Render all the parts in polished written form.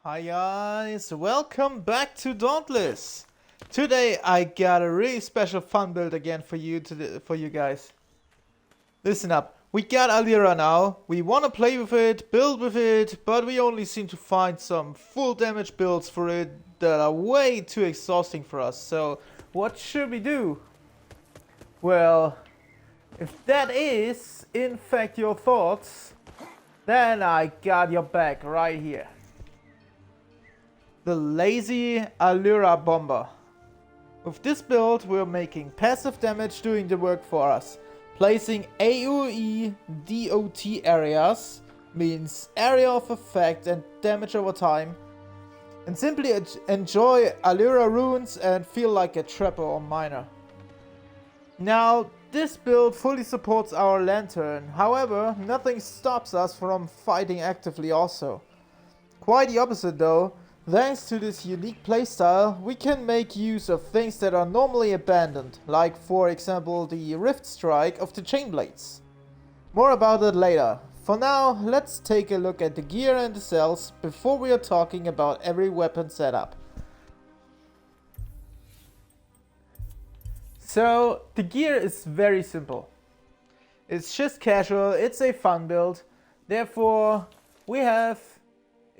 Hi guys, welcome back to Dauntless. Today I got a really special fun build again for you guys. Listen up, we got Alyra now. We want to play with it, build with it, but we only seem to find some full damage builds for it that are way too exhausting for us. So what should we do? Well, if that is in fact your thoughts, then I got your back right here. The lazy Alyra bomber. With this build we're making passive damage doing the work for us. Placing AoE DOT areas means area of effect and damage over time. And simply enjoy Alyra runes and feel like a trapper or miner. Now this build fully supports our lantern, however nothing stops us from fighting actively also. Quite the opposite though. Thanks to this unique playstyle, we can make use of things that are normally abandoned, like for example the Rift Strike of the Chainblades. More about that later. For now, let's take a look at the gear and the cells before we are talking about every weapon setup. So, the gear is very simple. It's just casual, it's a fun build, therefore we have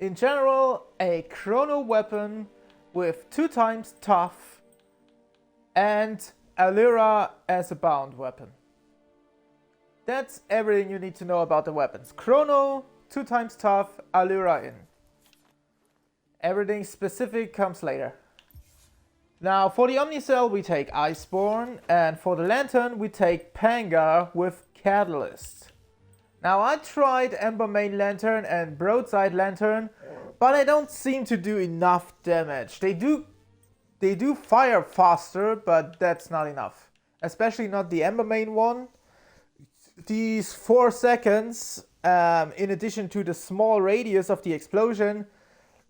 in general, a chrono weapon with 2x tough and Alyra as a bound weapon. That's everything you need to know about the weapons. Chrono, 2x tough, Alyra in. Everything specific comes later. Now for the Omnicell we take Iceborne, and for the Lantern we take Pangar with Catalyst. Now I tried Ember Main Lantern and Broadside Lantern, but I don't seem to do enough damage. They do fire faster, but that's not enough. Especially not the Ember Main one. These 4 seconds, in addition to the small radius of the explosion,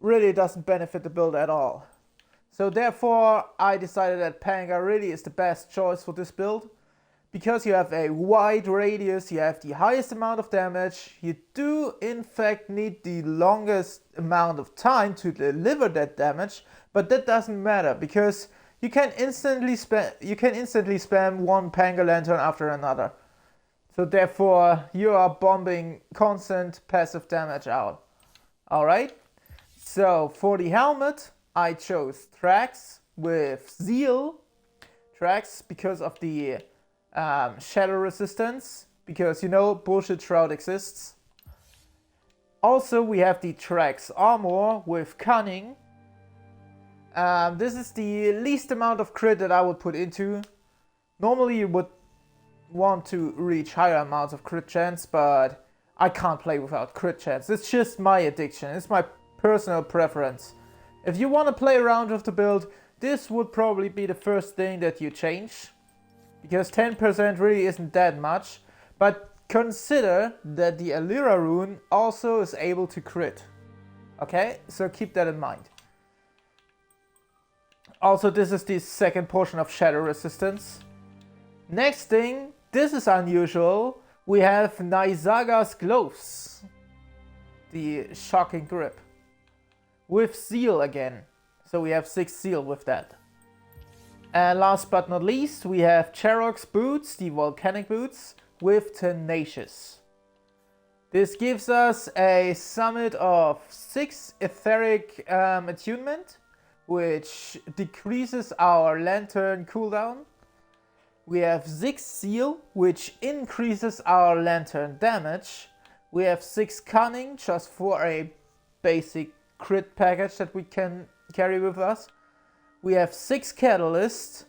really doesn't benefit the build at all. So therefore I decided that Pangar really is the best choice for this build. Because you have a wide radius, you have the highest amount of damage, you do in fact need the longest amount of time to deliver that damage, but that doesn't matter because you can instantly spam one Pangar Lantern after another. So therefore you are bombing constant passive damage out. Alright? So for the helmet I chose Thrax with Zeal. Thrax because of the shadow resistance, because you know bullshit shroud exists. Also we have the Thrax armor with cunning. This is the least amount of crit that I would put into. Normally you would want to reach higher amounts of crit chance, but I can't play without crit chance. It's just my addiction, it's my personal preference. If you want to play around with the build, this would probably be the first thing that you change. Because 10% really isn't that much, but consider that the Alyra rune also is able to crit. Okay, so keep that in mind. Also, this is the second portion of shadow resistance. Next thing, this is unusual, we have Nysaga's gloves. The shocking grip. With Zeal again, so we have 6 Zeal with that. And last but not least, we have Cherok's boots, the volcanic boots, with Tenacious. This gives us a summit of 6 etheric attunement, which decreases our lantern cooldown. We have 6 Zeal, which increases our lantern damage. We have 6 cunning, just for a basic crit package that we can carry with us. We have 6 Catalyst,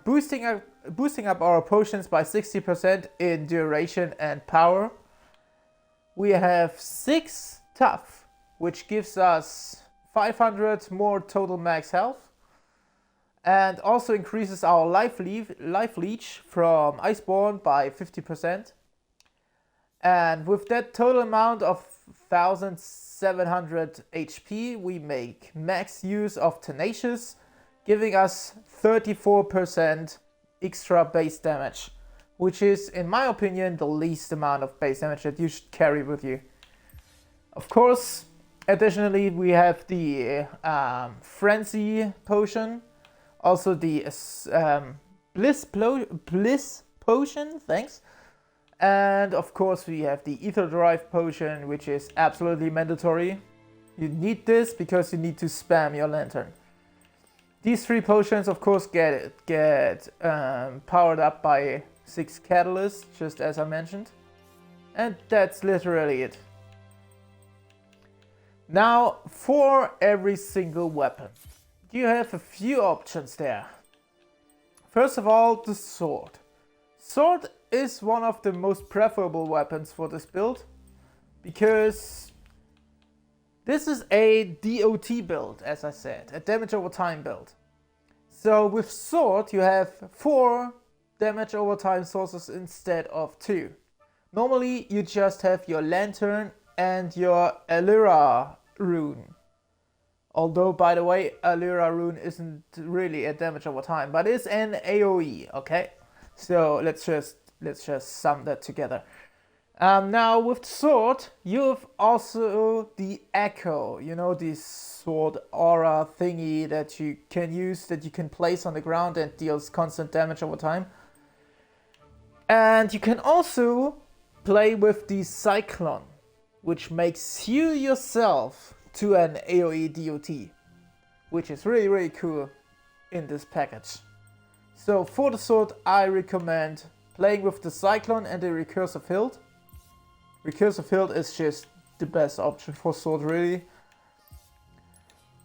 boosting up our potions by 60% in duration and power. We have 6 Tough, which gives us 500 more total max health. And also increases our life leech from Iceborne by 50%. And with that total amount of 1700 HP, we make max use of Tenacious, giving us 34% extra base damage, which is, in my opinion, the least amount of base damage that you should carry with you. Of course, Additionally, we have the Frenzy Potion, also the Bliss Potion, thanks. And of course we have the Ether Drive Potion, which is absolutely mandatory. You need this because you need to spam your lantern. These 3 potions of course get powered up by 6 catalysts, just as I mentioned. And that's literally it. Now, for every single weapon, you have a few options there. First of all, the sword. Sword is one of the most preferable weapons for this build, because this is a DOT build, as I said, a damage over time build. So with sword, you have 4 damage over time sources instead of 2. Normally, you just have your lantern and your Alyra rune. Although, by the way, Alyra rune isn't really a damage over time, but it's an AoE, okay? So let's just sum that together. Now with the sword, you have also the echo, you know, this sword aura thingy that you can use, that you can place on the ground and deals constant damage over time. And you can also play with the cyclone, which makes you yourself to an AoE DOT, which is really, really cool in this package. So for the sword, I recommend playing with the cyclone and the recursive hilt. Recursive hilt is just the best option for sword, really.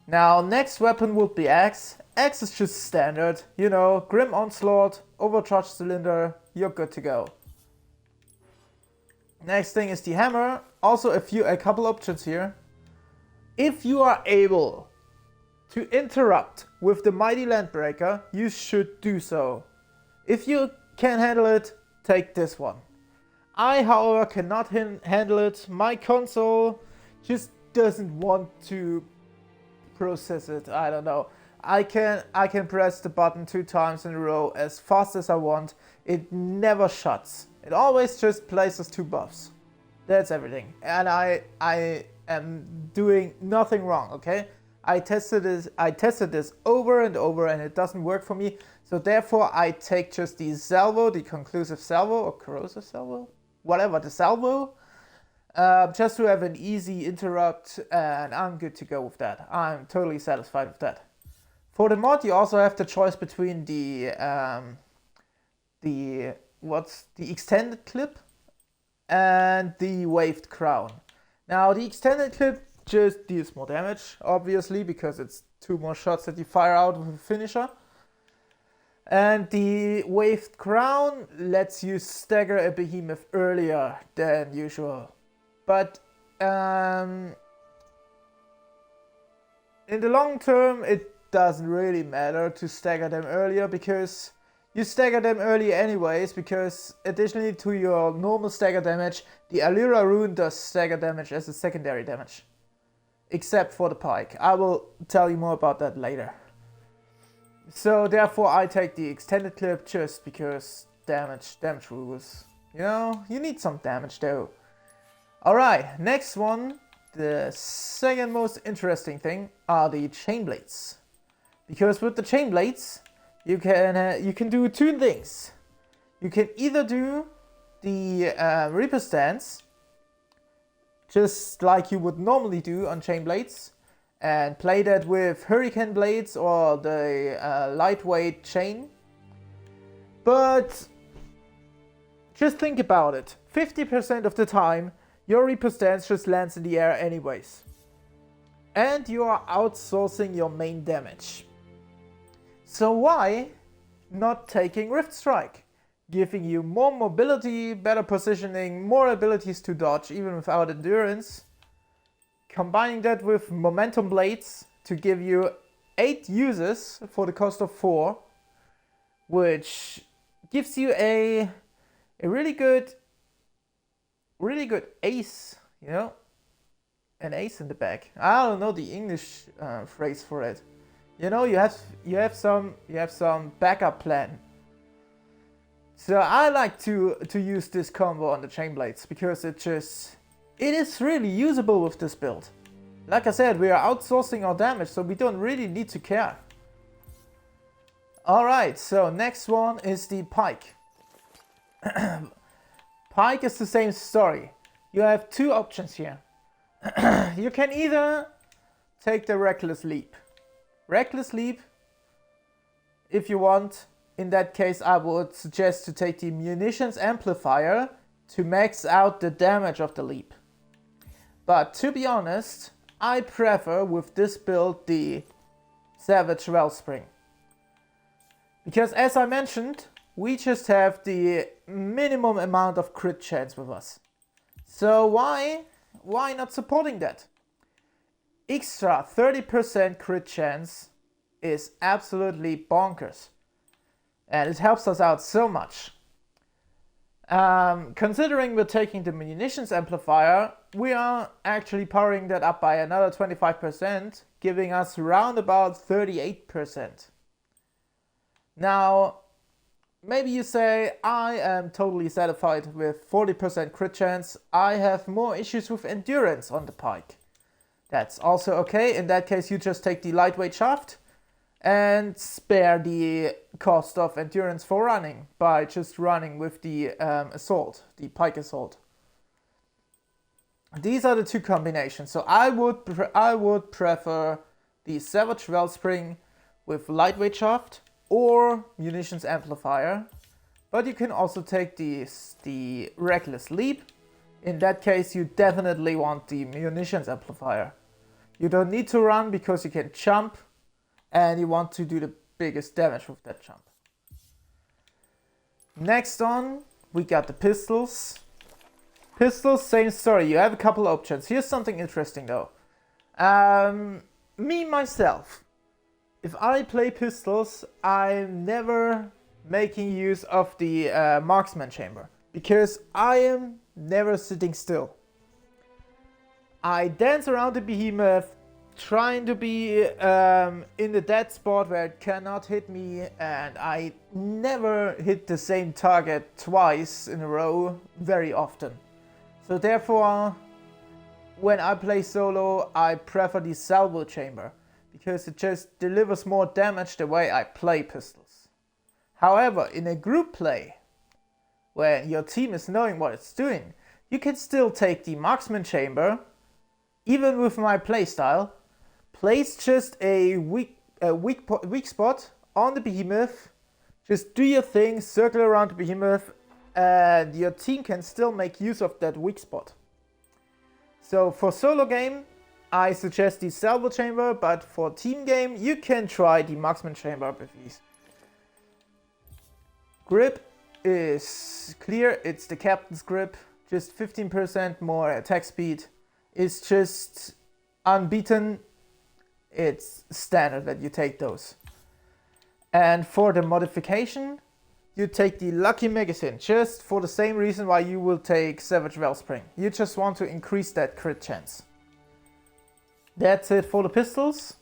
Now, next weapon would be axe. Axe is just standard, you know, Grim Onslaught, Overcharged Cylinder, you're good to go. Next thing is the hammer. Also a couple options here. If you are able to interrupt with the Mighty Landbreaker, you should do so. If you can handle it, take this one. I, however, cannot handle it. My console just doesn't want to process it. I don't know. I can press the button 2 times in a row as fast as I want. It never shuts. It always just places 2 buffs. That's everything. And I am doing nothing wrong, okay? I tested this over and over and it doesn't work for me. So therefore I take just the salvo, the conclusive salvo or corrosive salvo, whatever, the salvo, just to have an easy interrupt, and I'm good to go with that. I'm totally satisfied with that. For the mod, you also have the choice between the extended clip and the waved crown. Now the extended clip just deals more damage, obviously, because it's 2 more shots that you fire out with a finisher. And the waved crown lets you stagger a behemoth earlier than usual. But in the long term, it doesn't really matter to stagger them earlier, because you stagger them early anyways, because additionally to your normal stagger damage, the Alyra rune does stagger damage as a secondary damage. Except for the pike. I will tell you more about that later. So therefore I take the extended clip just because damage rules. You know, you need some damage though. Alright, next one. The second most interesting thing are the chain blades. Because with the chain blades, you can do 2 things. You can either do the Reaper stance, just like you would normally do on chain blades, and play that with hurricane blades or the lightweight chain. But just think about it. 50% of the time, your Reaper stance just lands in the air anyways. And you are outsourcing your main damage. So why not taking Rift Strike? Giving you more mobility, better positioning, more abilities to dodge even without endurance. Combining that with momentum blades to give you 8 uses for the cost of 4. Which gives you a really good ace, you know? An ace in the back. I don't know the English phrase for it. You know, you have some backup plan. So I like to use this combo on the chain blades because it is really usable with this build. Like I said, we are outsourcing our damage, so we don't really need to care. Alright, so next one is the pike. Pike is the same story. You have two options here. You can either take the Reckless Leap. Reckless Leap, if you want, in that case I would suggest to take the Munitions Amplifier to max out the damage of the leap. But to be honest, I prefer with this build the Savage Wellspring. Because as I mentioned, we just have the minimum amount of crit chance with us. So why not supporting that? Extra 30% crit chance is absolutely bonkers. And it helps us out so much. Considering we're taking the Munitions Amplifier, we are actually powering that up by another 25%, giving us around about 38%. Now, maybe you say, I am totally satisfied with 40% crit chance. I have more issues with endurance on the pike. That's also okay. In that case, you just take the lightweight shaft and spare the cost of endurance for running by just running with the assault, the pike assault. These are the two combinations. So I would prefer the Savage Wellspring with lightweight shaft or Munitions Amplifier, but you can also take the Reckless Leap. In that case, you definitely want the Munitions Amplifier. You don't need to run because you can jump, and you want to do the biggest damage with that jump. Next on, we got the pistols. Pistols, same story. You have a couple options. Here's something interesting though. Me myself, if I play pistols, I'm never making use of the marksman chamber because I am never sitting still. I dance around the behemoth, trying to be in the dead spot where it cannot hit me, and I never hit the same target twice in a row very often. So therefore, when I play solo, I prefer the salvo chamber because it just delivers more damage the way I play pistols. However, in a group play, where your team is knowing what it's doing, you can still take the marksman chamber, even with my playstyle, place just a weak spot on the behemoth, just do your thing, circle around the behemoth, and your team can still make use of that weak spot. So for solo game, I suggest the salvo chamber, but for team game, you can try the marksman chamber with ease. Grip is clear, it's the captain's grip, just 15% more attack speed. It's just unbeaten. It's standard that you take those. And for the modification, you take the Lucky Magazine, just for the same reason why you will take Savage Wellspring. You just want to increase that crit chance. That's it for the pistols.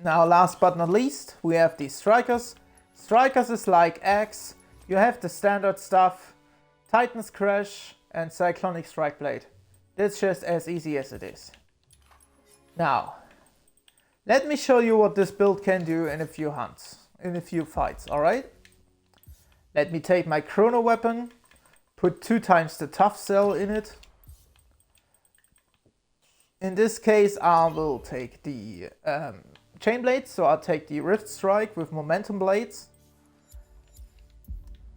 Now last but not least, we have the Strikers. Strikers is like Axe. You have the standard stuff, Titan's Crash and Cyclonic Strike Blade. It's just as easy as it is. Now, let me show you what this build can do in a few fights, alright? Let me take my chrono weapon, put 2 times the tough cell in it. In this case, I will take the chain blades, so I'll take the Rift Strike with momentum blades.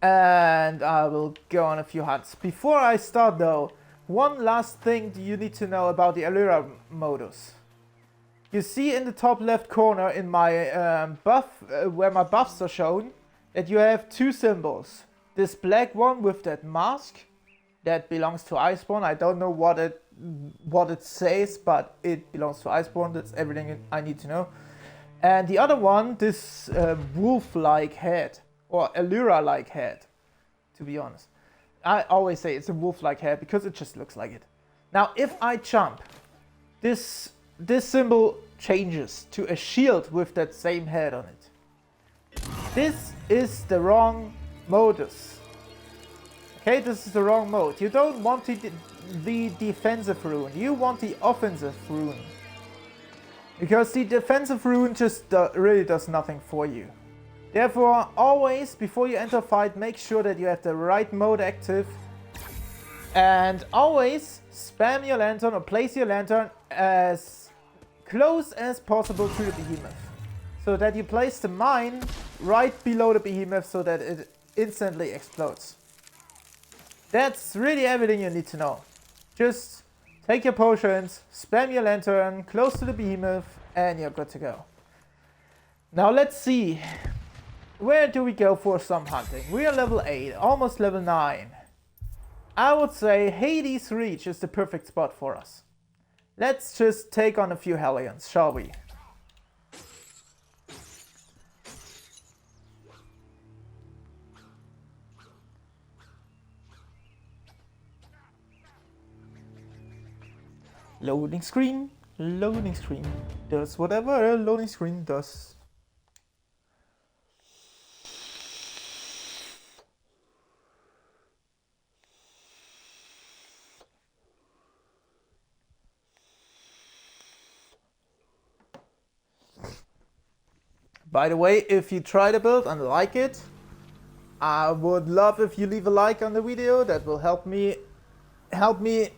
And I will go on a few hunts. Before I start though, one last thing you need to know about the Alyra modus. You see in the top left corner in my buff, where my buffs are shown, that you have 2 symbols. This black one with that mask, that belongs to Iceborne. I don't know what it says, but it belongs to Iceborne. That's everything I need to know. And the other one, this wolf-like head, or Alyra-like head, to be honest. I always say it's a wolf-like head because it just looks like it. Now, if I jump, this symbol changes to a shield with that same head on it. This is the wrong modus. Okay, this is the wrong mode. You don't want the defensive rune. You want the offensive rune. Because the defensive rune just really does nothing for you. Therefore, always, before you enter a fight, make sure that you have the right mode active. And always spam your lantern or place your lantern as close as possible to the behemoth. So that you place the mine right below the behemoth so that it instantly explodes. That's really everything you need to know. Just take your potions, spam your lantern close to the behemoth, and you're good to go. Now let's see. Where do we go for some hunting? We are level 8, almost level 9. I would say Hades Reach is the perfect spot for us. Let's just take on a few Hellions, shall we? Loading screen does whatever a loading screen does. By the way, if you try the build and like it, I would love if you leave a like on the video. That will help me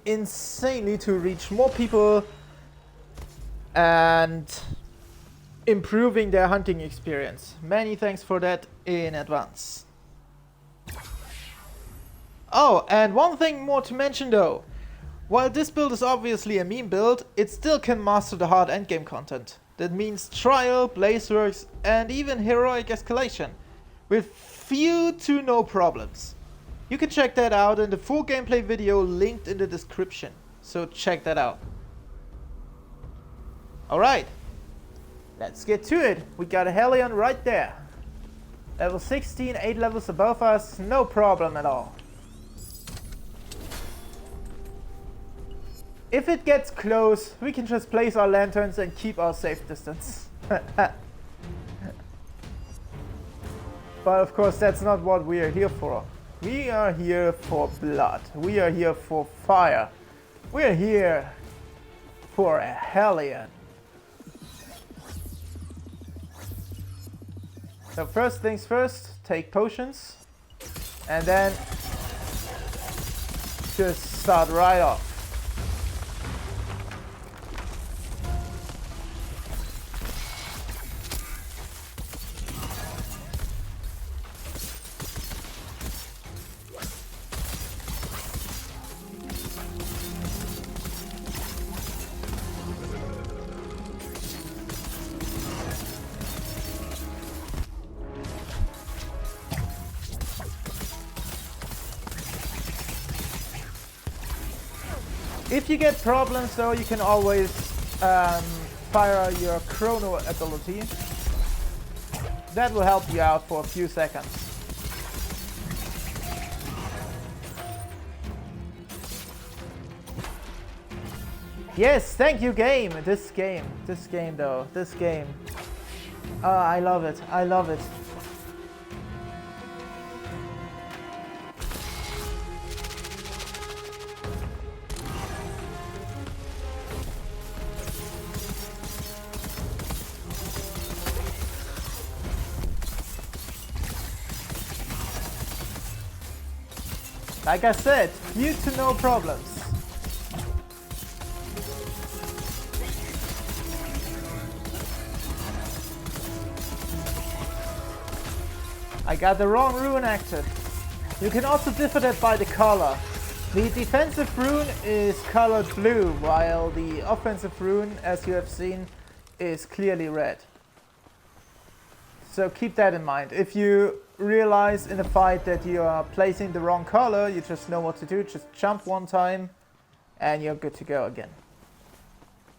insanely to reach more people and improving their hunting experience. Many thanks for that in advance. Oh, and one thing more to mention though. While this build is obviously a meme build, it still can master the hard endgame content. That means Trial, Blazeworks, and even Heroic Escalation, with few to no problems. You can check that out in the full gameplay video linked in the description, so check that out. Alright, let's get to it. We got a Hellion right there. Level 16, 8 levels above us, no problem at all. If it gets close, we can just place our lanterns and keep our safe distance. But of course that's not what we are here for. We are here for blood. We are here for fire. We are here for a Hellion. So first things first, take potions. And then just start right off. If you get problems though, you can always fire your chrono ability. That will help you out for a few seconds. Yes, thank you game. This game though, this game. I love it, I love it. Like I said, few to no problems. I got the wrong rune active. You can also differ that by the color. The defensive rune is colored blue, while the offensive rune, as you have seen, is clearly red. So keep that in mind. If you realize in a fight that you are placing the wrong color, you just know what to do. Just jump one time and you're good to go again.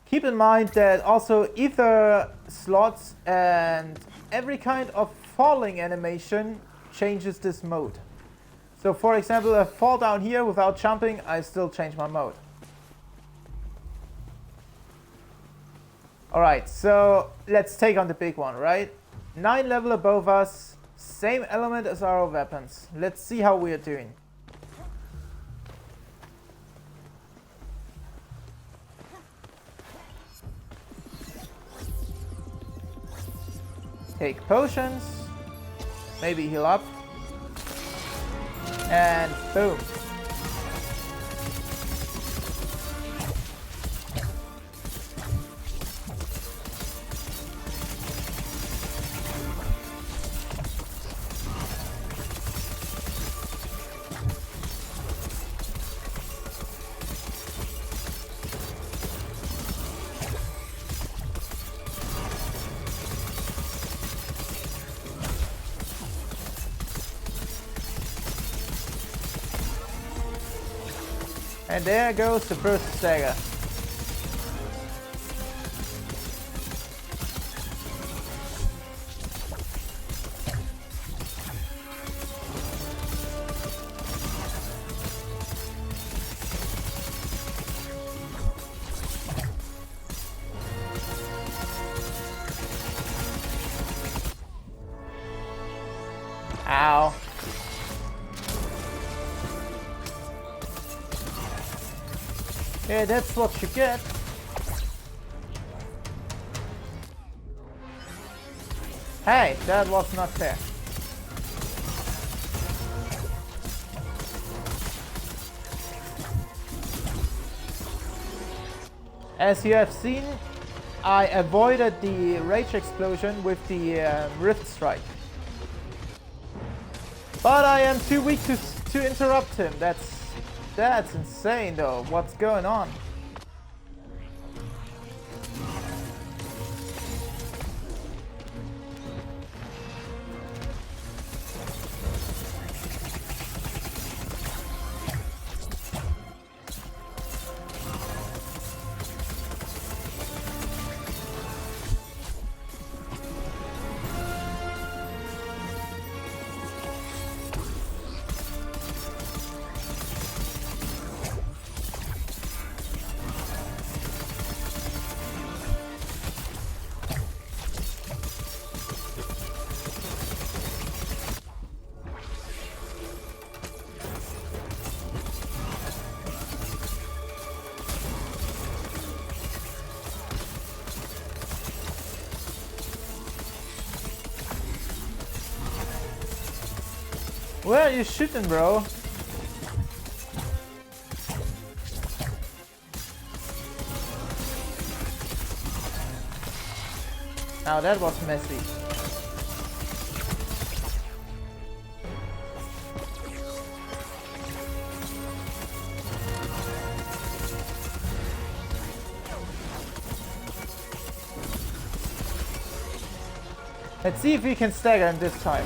Keep in mind that also ether slots and every kind of falling animation changes this mode. So for example, if I fall down here without jumping, I still change my mode. Alright, so let's take on the big one, right? 9 level above us, same element as our weapons. Let's see how we are doing. Take potions. Maybe heal up. And boom. And there goes the first stagger. Ow. Yeah, that's what you get. Hey, that was not fair. As you have seen, I avoided the rage explosion with the Rift Strike. But I am too weak to interrupt him. That's insane though. What's going on? Where are you shooting, bro? Now that was messy. Let's see if we can stagger him this time.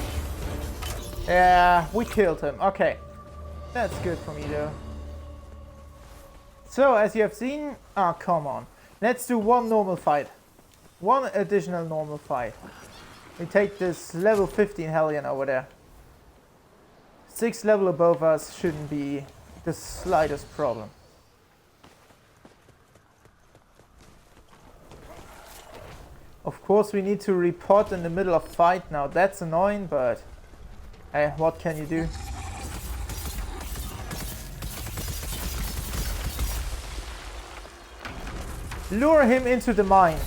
Yeah, we killed him. Okay. That's good for me though. So, as you have seen... Oh, come on. Let's do one normal fight. One additional normal fight. We take this level 15 Hellion over there. 6 level above us shouldn't be the slightest problem. Of course we need to repot in the middle of fight now. That's annoying, but... Hey, what can you do? Lure him into the mine.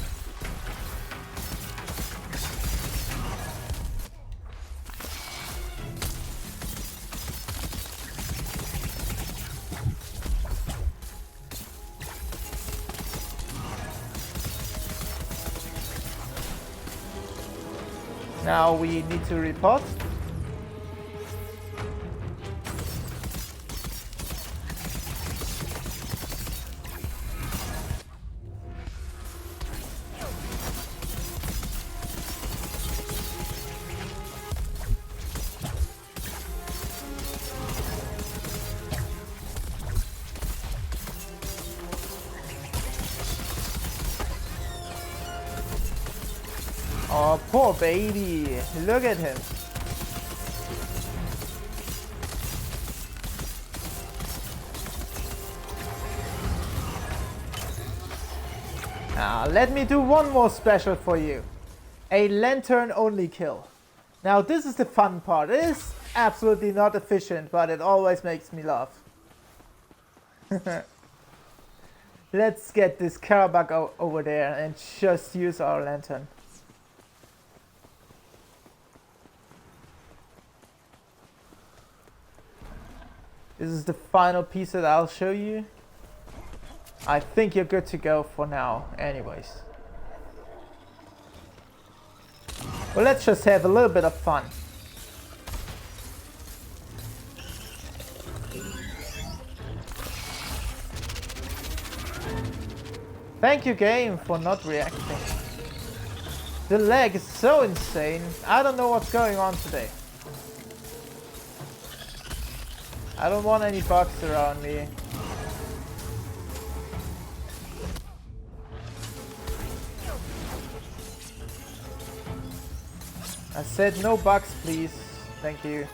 Now we need to repot. Oh, poor baby. Look at him. Now, let me do one more special for you. A lantern only kill. Now, this is the fun part. It is absolutely not efficient, but it always makes me laugh. Let's get this Karabak over there and just use our lantern. This is the final piece that I'll show you. I think you're good to go for now anyways. Well, let's just have a little bit of fun. Thank you, game, for not reacting. The lag is so insane. I don't know what's going on today. I don't want any bugs around me. I said no bugs, please. Thank you.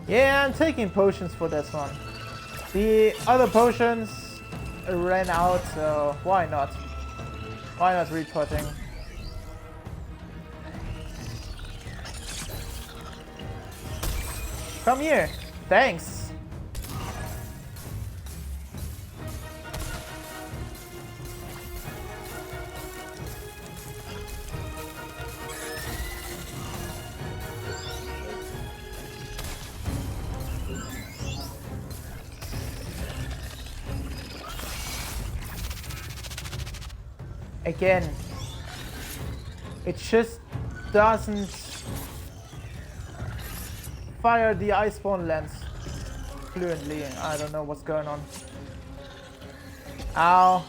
Yeah, I'm taking potions for this one. The other potions ran out, so why not? Why not repotting? Come here. Thanks. Again, it just doesn't fire the Iceborne lens fluently. I don't know what's going on. Ow.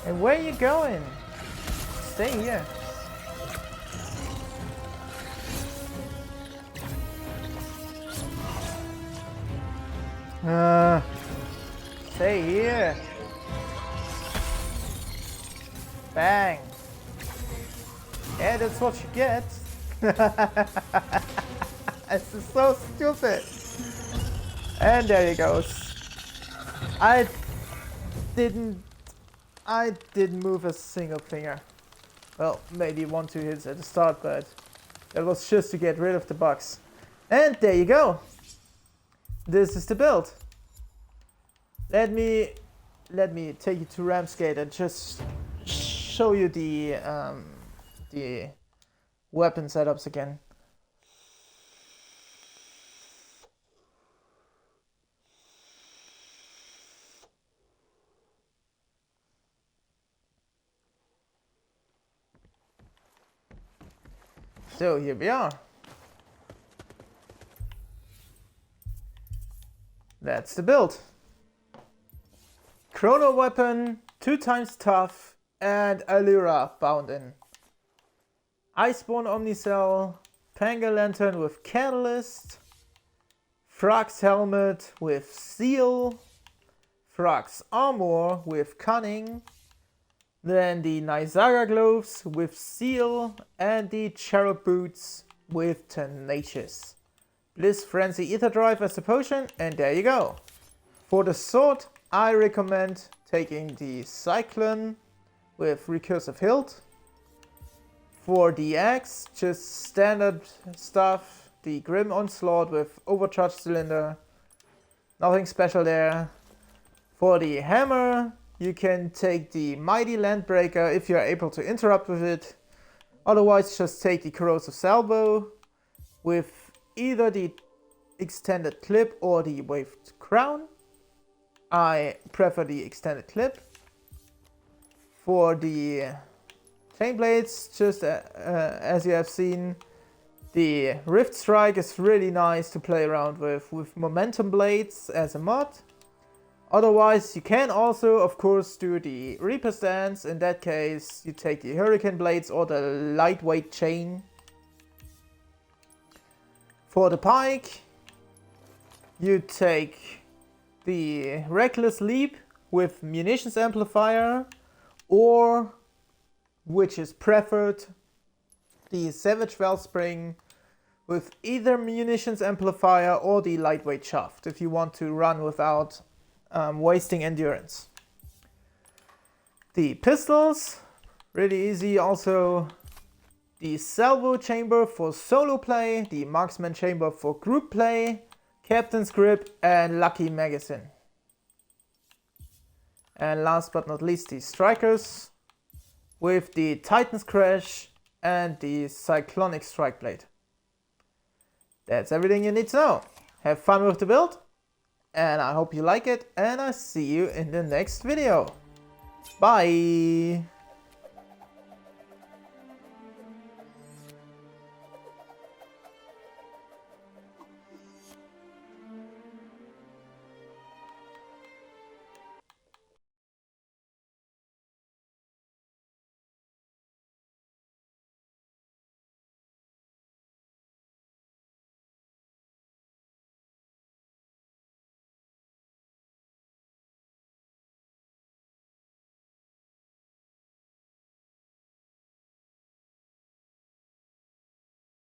And where are you going? Stay here. Stay here. Bang. Yeah, that's what you get. This is so stupid. And there he goes. I didn't move a single finger. Well, maybe 1-2 hits at the start, but that was just to get rid of the bugs. And there you go. This is the build. Let me take you to Ramsgate and just show you the weapon setups again. So here we are. That's the build. Chrono weapon, 2 times tough, and Alyra bound in. Iceborne Omnicell, Panga Lantern with Catalyst, Frog's helmet with Seal, Frog's armor with Cunning, then the Nysaga gloves with Seal, and the Cherub boots with Tenacious. Bliss Frenzy Ether Drive as a potion, and there you go. For the sword, I recommend taking the Cyclone with Recursive Hilt. For the axe, just standard stuff. The Grim Onslaught with Overcharged Cylinder. Nothing special there. For the hammer, you can take the Mighty Landbreaker if you are able to interrupt with it. Otherwise, just take the Corrosive Salvo with either the extended clip or the waved crown. I prefer the extended clip. For the chain blades, just as you have seen, the Rift Strike is really nice to play around with momentum blades as a mod. Otherwise, you can also, of course, do the Reaper stance. In that case, you take the Hurricane blades or the lightweight chain. For the pike, you take the Reckless Leap with Munitions Amplifier, or, which is preferred, the Savage Wellspring with either Munitions Amplifier or the Lightweight Shaft if you want to run without wasting endurance. The pistols, really easy. Also the salvo chamber for solo play, the marksman chamber for group play, captain's grip and lucky magazine. And last but not least, the strikers with the Titan's Crash and the Cyclonic Strike Blade. That's everything you need to know. Have fun with the build, and I hope you like it, and I'll see you in the next video. Bye!